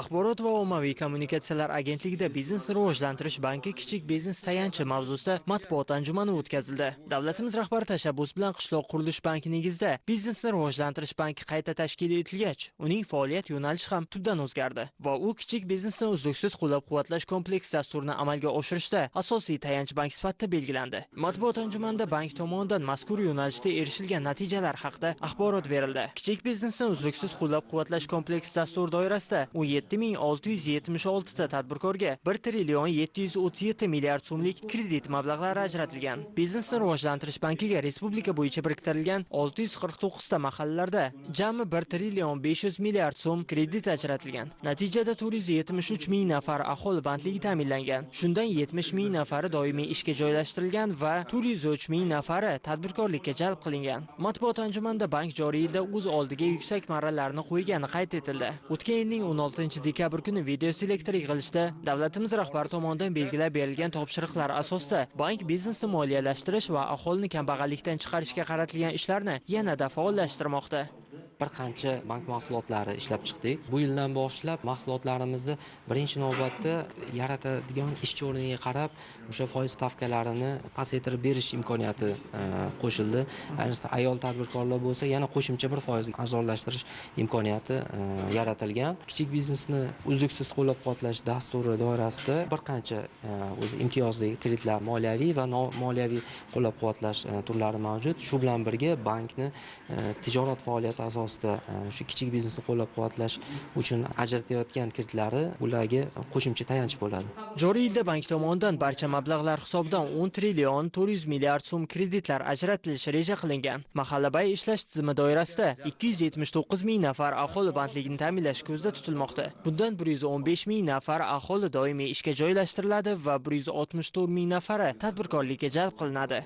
Axborot va ommaviy kommunikatsiyalar agentligida Biznesni rivojlantirish banki kichik biznes tayanchi mavzusida matbuot anjumani o'tkazildi. Davlatimiz rahbari tashabbus bilan Qishloq qurilish banki negizida Biznesni rivojlantirish banki qayta tashkil etilgach, uning faoliyat yo'nalishi ham tubdan o'zgardi va u kichik biznesni uzluksiz qo'llab-quvvatlash kompleks dasturini amalga oshirishda asosiy tayanch bank sifatida belgilandi. Matbuot anjumanida bank tomonidan mazkur yo'nalishda erishilgan natijalar haqida axborot berildi. Kichik biznesni uzluksiz qo'llab-quvvatlash kompleks dastur doirasida 7676 ta tadbirkorga 1 trillion 737 milliard so'mlik kredit mablag'lari ajratilgan. Biznesni rivojlantirish bankiga respublika bo'yicha biriktirilgan 649 ta mahallalarda jami 1 trillion 500 milliard so'm kredit ajratilgan. Natijada 473 ming nafar aholi bandligi ta'minlangan. Shundan 70 ming nafari doimiy ishga joylashtirilgan va 403 ming nafari tadbirkorlikka jalb qilingan. Matbuot anjumanida bank joriy yilda o'z oldiga yuksak marralarni qo'ygani qayd etildi. O'tgan yilning 16 dekabr kuni video selektor yig'ilishida davlatimiz rahbari tomonidan belgilab berilgan topshiriqlar asosida bank biznesni moliyalashtirish va aholini kambag'allikdan chiqarishga qaratilgan ishlarni yanada faollashtirmoqda. Bir qancha bank mahsulotlari ishlab chiqdik. Bu yildan boshlab mahsulotlarimizni birinchi navbatda yaratadigan ishchi o'rniga qarab o'sha foiz stavkalarini pasaytirib berish imkoniyati qo'shildi. Ayniqsa ayol tadbirkorlar bo'lsa, yana qo'shimcha bir foizni arzonlashtirish imkoniyati yaratilgan. Kichik biznesni uzluksiz qo'llab-quvvatlash dasturi doirasida bir qancha o'zi imtiyozli kreditlar, moliyaviy va moliyaviy qo'llab-quvvatlash turlari mavjud. Shu bilan birga bankni tijorat faoliyati asosida shu kichik biznesni qo'llab-quvvatlash uchun ajratayotgan kreditlari ularga qo'shimcha tayanch bo'ladi. Joriy yilda bank tomonidan barcha mablag'lar hisobidan 10 trillion 400 milliard so'm kreditlar ajratilishi reja qilingan. Mahallabay ishlash tizimi doirasida 279 ming nafar aholi bandligini ta'minlash ko'zda tutilmoqda. Bundan 115 ming nafar aholi doimiy ishga joylashtiriladi va 164 ming nafari tadbirkorlikka jalb qilinadi.